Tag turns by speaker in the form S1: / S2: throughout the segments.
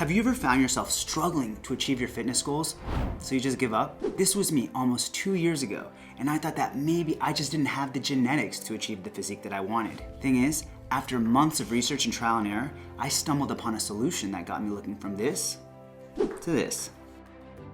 S1: Have you ever found yourself struggling to achieve your fitness goals, so you just give up? This was me almost 2 years ago, and I thought that maybe I just didn't have the genetics to achieve the physique that I wanted. Thing is, after months of research and trial and error, I stumbled upon a solution that got me looking from this to this.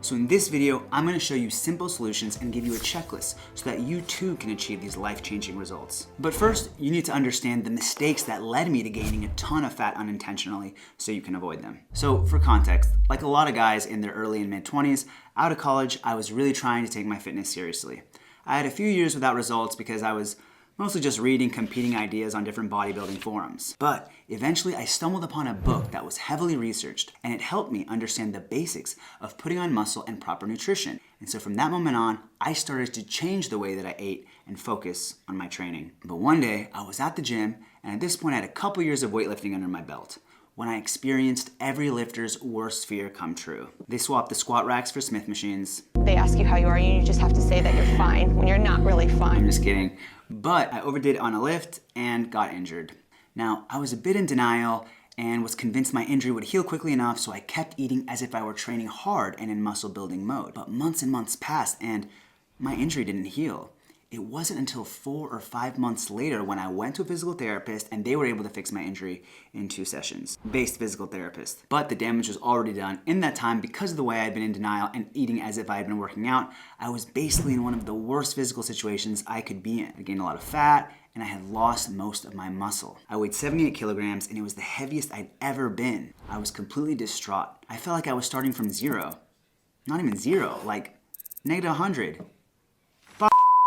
S1: So in this video, I'm going to show you simple solutions and give you a checklist so that you too can achieve these life-changing results. But first, you need to understand the mistakes that led me to gaining a ton of fat unintentionally so you can avoid them. So for context, like a lot of guys in their early and mid-20s, out of college, I was really trying to take my fitness seriously. I had a few years without results because I was mostly just reading competing ideas on different bodybuilding forums. But eventually I stumbled upon a book that was heavily researched, and it helped me understand the basics of putting on muscle and proper nutrition. And so from that moment on, I started to change the way that I ate and focus on my training. But one day I was at the gym, and at this point I had a couple years of weightlifting under my belt, when I experienced every lifter's worst fear come true. They swapped the squat racks for Smith machines.
S2: They ask you how you are, and you just have to say that you're fine when you're not really fine.
S1: I'm just kidding. But I overdid it on a lift and got injured. Now, I was a bit in denial and was convinced my injury would heal quickly enough, so I kept eating as if I were training hard and in muscle building mode. But months and months passed and my injury didn't heal. It wasn't until 4 or 5 months later when I went to a physical therapist and they were able to fix my injury in 2 sessions. Based physical therapist. But the damage was already done. In that time, because of the way I'd been in denial and eating as if I had been working out, I was basically in one of the worst physical situations I could be in. I gained a lot of fat and I had lost most of my muscle. I weighed 78 kilograms and it was the heaviest I'd ever been. I was completely distraught. I felt like I was starting from zero. Not even zero, like negative 100.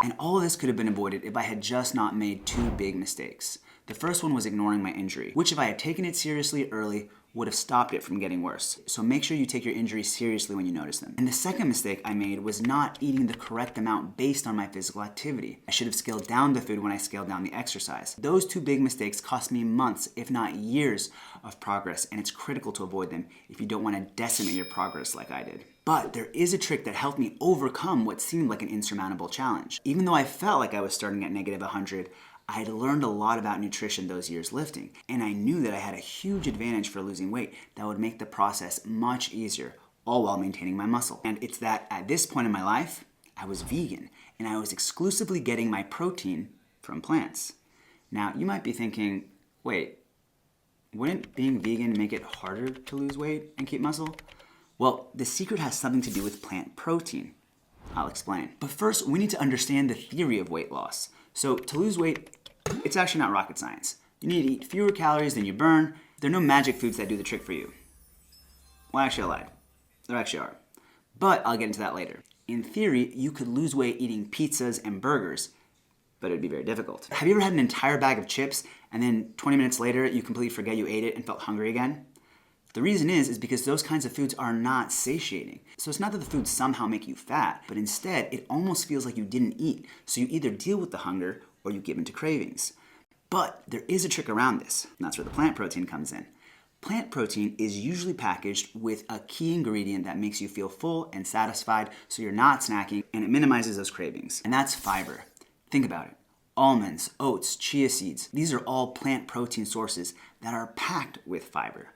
S1: And all of this could have been avoided if I had just not made 2 big mistakes. The first one was ignoring my injury, which if I had taken it seriously early, would have stopped it from getting worse. So make sure you take your injuries seriously when you notice them. And the second mistake I made was not eating the correct amount based on my physical activity. I should have scaled down the food when I scaled down the exercise. Those 2 big mistakes cost me months, if not years, of progress, and it's critical to avoid them if you don't want to decimate your progress like I did. But there is a trick that helped me overcome what seemed like an insurmountable challenge. Even though I felt like I was starting at negative 100, I had learned a lot about nutrition those years lifting, and I knew that I had a huge advantage for losing weight that would make the process much easier, all while maintaining my muscle. And it's that at this point in my life, I was vegan, and I was exclusively getting my protein from plants. Now, you might be thinking, wait, wouldn't being vegan make it harder to lose weight and keep muscle? Well, the secret has something to do with plant protein. I'll explain. But first, we need to understand the theory of weight loss. So to lose weight, it's actually not rocket science. You need to eat fewer calories than you burn. There are no magic foods that do the trick for you. Well, actually I lied. There actually are. But I'll get into that later. In theory, you could lose weight eating pizzas and burgers, but it'd be very difficult. Have you ever had an entire bag of chips and then 20 minutes later you completely forget you ate it and felt hungry again? The reason is because those kinds of foods are not satiating. So it's not that the foods somehow make you fat, but instead it almost feels like you didn't eat. So you either deal with the hunger or you give into cravings. But there is a trick around this, and that's where the plant protein comes in. Plant protein is usually packaged with a key ingredient that makes you feel full and satisfied so you're not snacking, and it minimizes those cravings. And that's fiber. Think about it. Almonds, oats, chia seeds, these are all plant protein sources that are packed with fiber.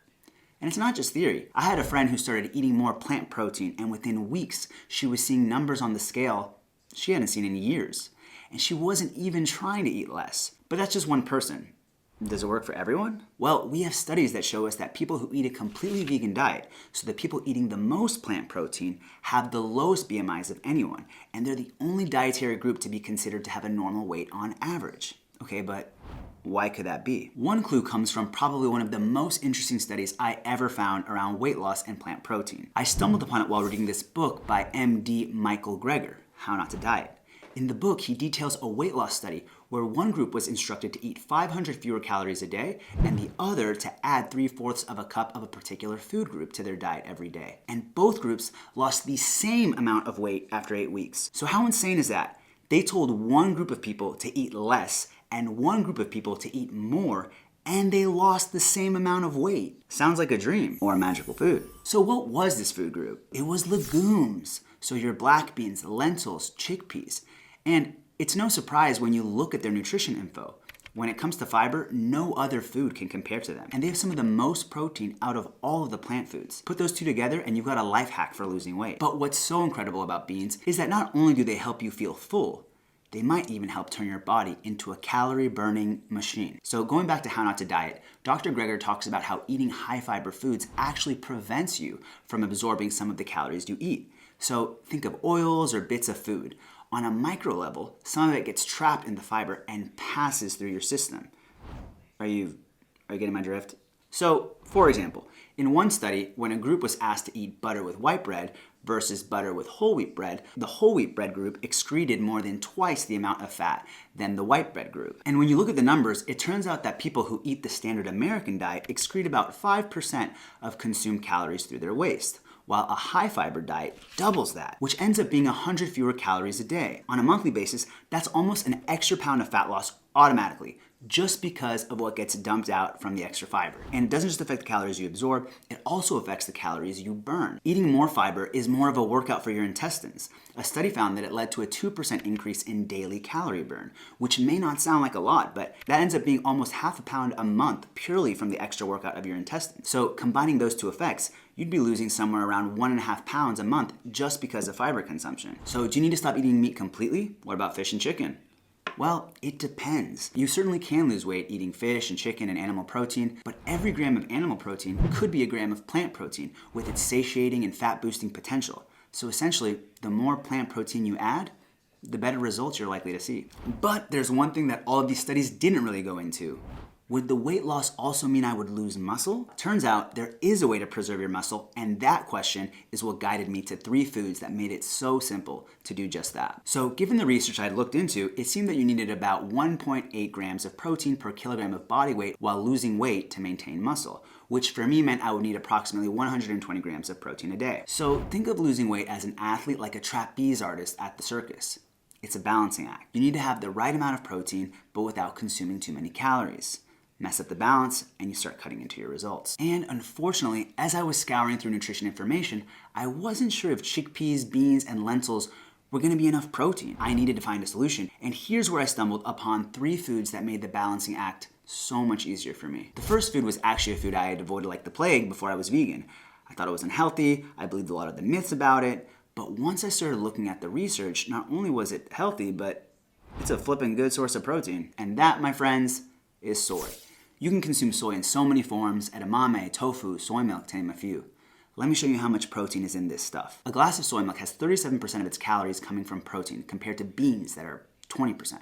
S1: And it's not just theory. I had a friend who started eating more plant protein, and within weeks, she was seeing numbers on the scale she hadn't seen in years. And she wasn't even trying to eat less. But that's just one person. Does it work for everyone? Well, we have studies that show us that people who eat a completely vegan diet, so the people eating the most plant protein, have the lowest BMIs of anyone, and they're the only dietary group to be considered to have a normal weight on average. Okay, but why could that be? One clue comes from probably one of the most interesting studies I ever found around weight loss and plant protein. I stumbled upon it while reading this book by MD Michael Greger, How Not to Diet. In the book, he details a weight loss study where one group was instructed to eat 500 fewer calories a day and the other to add 3/4 of a cup of a particular food group to their diet every day. And both groups lost the same amount of weight after 8 weeks. So how insane is that? They told one group of people to eat less and one group of people to eat more, and they lost the same amount of weight. Sounds like a dream or a magical food. So what was this food group? It was legumes. So your black beans, lentils, chickpeas. And it's no surprise when you look at their nutrition info. When it comes to fiber, no other food can compare to them. And they have some of the most protein out of all of the plant foods. Put those two together and you've got a life hack for losing weight. But what's so incredible about beans is that not only do they help you feel full, they might even help turn your body into a calorie-burning machine. So going back to How Not to Diet, Dr. Greger talks about how eating high-fiber foods actually prevents you from absorbing some of the calories you eat. So think of oils or bits of food. On a micro level, some of it gets trapped in the fiber and passes through your system. Are you getting my drift? So, for example, in one study, when a group was asked to eat butter with white bread versus butter with whole wheat bread, the whole wheat bread group excreted more than twice the amount of fat than the white bread group. And when you look at the numbers, it turns out that people who eat the standard American diet excrete about 5% of consumed calories through their waste, while a high fiber diet doubles that, which ends up being 100 fewer calories a day. On a monthly basis, that's almost an extra pound of fat loss automatically, just because of what gets dumped out from the extra fiber. And it doesn't just affect the calories you absorb, it also affects the calories you burn. Eating more fiber is more of a workout for your intestines. A study found that it led to a 2% increase in daily calorie burn, which may not sound like a lot, but that ends up being almost half a pound a month purely from the extra workout of your intestines. So combining those two effects, you'd be losing somewhere around 1.5 pounds a month just because of fiber consumption. So do you need to stop eating meat completely? What about fish and chicken? Well, it depends. You certainly can lose weight eating fish and chicken and animal protein, but every gram of animal protein could be a gram of plant protein with its satiating and fat boosting potential. So essentially, the more plant protein you add, the better results you're likely to see. But there's one thing that all of these studies didn't really go into. Would the weight loss also mean I would lose muscle? Turns out there is a way to preserve your muscle, and that question is what guided me to 3 foods that made it so simple to do just that. So given the research I had looked into, it seemed that you needed about 1.8 grams of protein per kilogram of body weight while losing weight to maintain muscle, which for me meant I would need approximately 120 grams of protein a day. So think of losing weight as an athlete like a trapeze artist at the circus. It's a balancing act. You need to have the right amount of protein, but without consuming too many calories. Mess up the balance, and you start cutting into your results. And unfortunately, as I was scouring through nutrition information, I wasn't sure if chickpeas, beans, and lentils were gonna be enough protein. I needed to find a solution, and here's where I stumbled upon 3 foods that made the balancing act so much easier for me. The first food was actually a food I had avoided like the plague before I was vegan. I thought it was unhealthy, I believed a lot of the myths about it, but once I started looking at the research, not only was it healthy, but it's a flippin' good source of protein. And that, my friends, is soy. You can consume soy in so many forms: edamame, tofu, soy milk, to name a few. Let me show you how much protein is in this stuff. A glass of soy milk has 37% of its calories coming from protein, compared to beans that are 20%.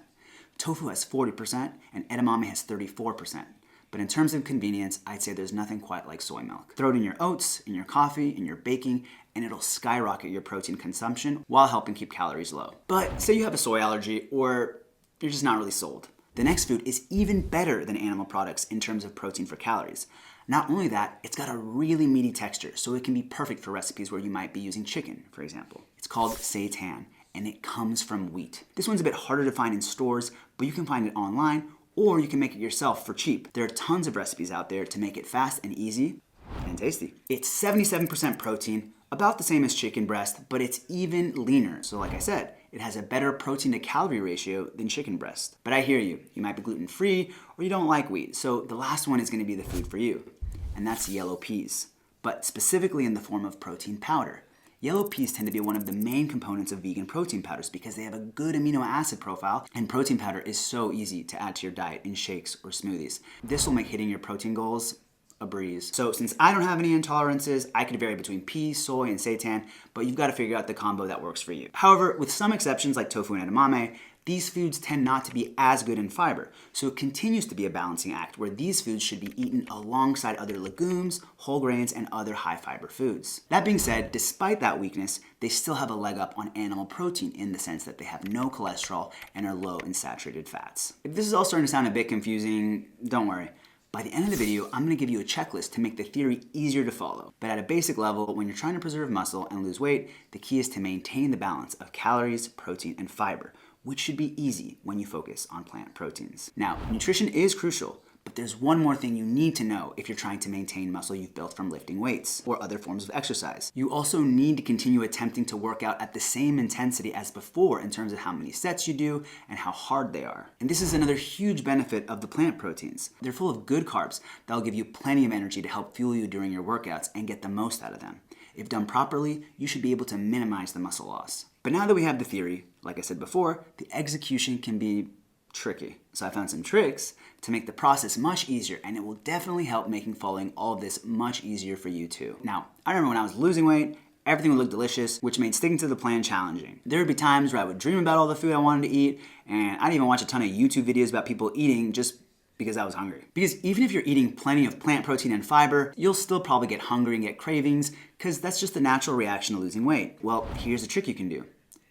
S1: Tofu has 40%, and edamame has 34%. But in terms of convenience, I'd say there's nothing quite like soy milk. Throw it in your oats, in your coffee, in your baking, and it'll skyrocket your protein consumption while helping keep calories low. But say you have a soy allergy, or you're just not really sold. The next food is even better than animal products in terms of protein for calories. Not only that, it's got a really meaty texture, so it can be perfect for recipes where you might be using chicken, for example. It's called seitan, and it comes from wheat. This one's a bit harder to find in stores, but you can find it online, or you can make it yourself for cheap. There are tons of recipes out there to make it fast and easy and tasty. It's 77% protein, about the same as chicken breast, but it's even leaner. So like I said, it has a better protein to calorie ratio than chicken breast. But I hear you. You might be gluten-free or you don't like wheat. So the last one is going to be the food for you, and that's yellow peas, but specifically in the form of protein powder. Yellow peas tend to be one of the main components of vegan protein powders because they have a good amino acid profile, and protein powder is so easy to add to your diet in shakes or smoothies. This will make hitting your protein goals a breeze. So since I don't have any intolerances, I could vary between peas, soy, and seitan, but you've got to figure out the combo that works for you. However, with some exceptions like tofu and edamame, these foods tend not to be as good in fiber, so it continues to be a balancing act where these foods should be eaten alongside other legumes, whole grains, and other high fiber foods. That being said, despite that weakness, they still have a leg up on animal protein in the sense that they have no cholesterol and are low in saturated fats. If this is all starting to sound a bit confusing, don't worry. By the end of the video, I'm going to give you a checklist to make the theory easier to follow. But at a basic level, when you're trying to preserve muscle and lose weight, the key is to maintain the balance of calories, protein, and fiber, which should be easy when you focus on plant proteins. Now, nutrition is crucial, But there's one more thing you need to know if you're trying to maintain muscle you've built from lifting weights or other forms of exercise. You also need to continue attempting to work out at the same intensity as before in terms of how many sets you do and how hard they are. And this is another huge benefit of the plant proteins. They're full of good carbs that'll give you plenty of energy to help fuel you during your workouts and get the most out of them. If done properly, you should be able to minimize the muscle loss. But now that we have the theory, like I said before, the execution can be tricky. So I found some tricks to make the process much easier, and it will definitely help making following all of this much easier for you too. Now, I remember when I was losing weight, everything would look delicious, which made sticking to the plan challenging. There would be times where I would dream about all the food I wanted to eat, and I'd even watch a ton of YouTube videos about people eating just because I was hungry. Because even if you're eating plenty of plant protein and fiber, you'll still probably get hungry and get cravings, because that's just the natural reaction to losing weight. Well, here's a trick you can do.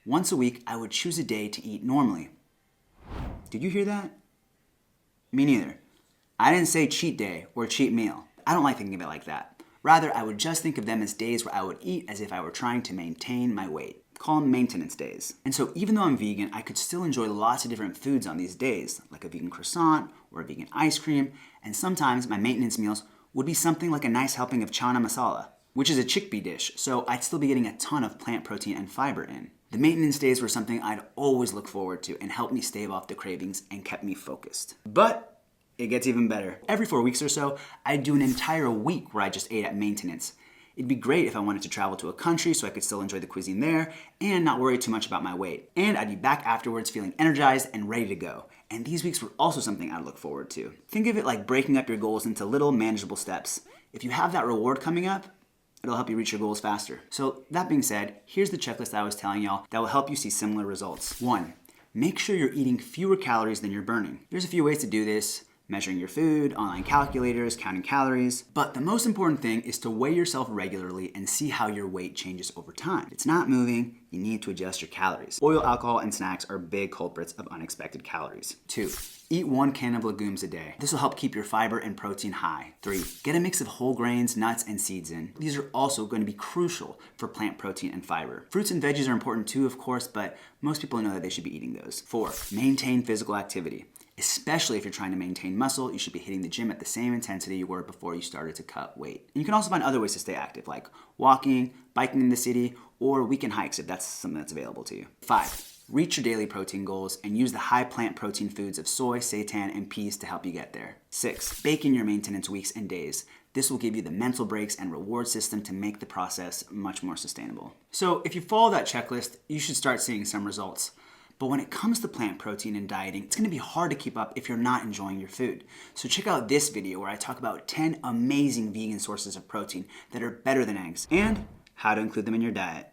S1: Once a week, I would choose a day to eat normally. Did you hear that? Me neither. I didn't say cheat day or cheat meal. I don't like thinking of it like that. Rather, I would just think of them as days where I would eat as if I were trying to maintain my weight. Call them maintenance days. And so even though I'm vegan, I could still enjoy lots of different foods on these days, like a vegan croissant or a vegan ice cream, and sometimes my maintenance meals would be something like a nice helping of chana masala, which is a chickpea dish, so I'd still be getting a ton of plant protein and fiber in. The maintenance days were something I'd always look forward to and helped me stave off the cravings and kept me focused. But it gets even better. Every 4 weeks or so, I'd do an entire week where I just ate at maintenance. It'd be great if I wanted to travel to a country so I could still enjoy the cuisine there and not worry too much about my weight. And I'd be back afterwards feeling energized and ready to go. And these weeks were also something I'd look forward to. Think of it like breaking up your goals into little manageable steps. If you have that reward coming up, it'll help you reach your goals faster. So that being said, here's the checklist I was telling y'all that will help you see similar results. 1, make sure you're eating fewer calories than you're burning. There's a few ways to do this: measuring your food, online calculators, counting calories. But the most important thing is to weigh yourself regularly and see how your weight changes over time. If it's not moving, you need to adjust your calories. Oil, alcohol, and snacks are big culprits of unexpected calories. 2, eat 1 can of legumes a day. This will help keep your fiber and protein high. 3, get a mix of whole grains, nuts, and seeds in. These are also going to be crucial for plant protein and fiber. Fruits and veggies are important too, of course, but most people know that they should be eating those. 4, maintain physical activity. Especially if you're trying to maintain muscle, you should be hitting the gym at the same intensity you were before you started to cut weight. And you can also find other ways to stay active, like walking, biking in the city, or weekend hikes if that's something that's available to you. 5, reach your daily protein goals and use the high plant protein foods of soy, seitan, and peas to help you get there. 6, bake in your maintenance weeks and days. This will give you the mental breaks and reward system to make the process much more sustainable. So if you follow that checklist, you should start seeing some results. But when it comes to plant protein and dieting, it's going to be hard to keep up if you're not enjoying your food. So check out this video where I talk about 10 amazing vegan sources of protein that are better than eggs and how to include them in your diet.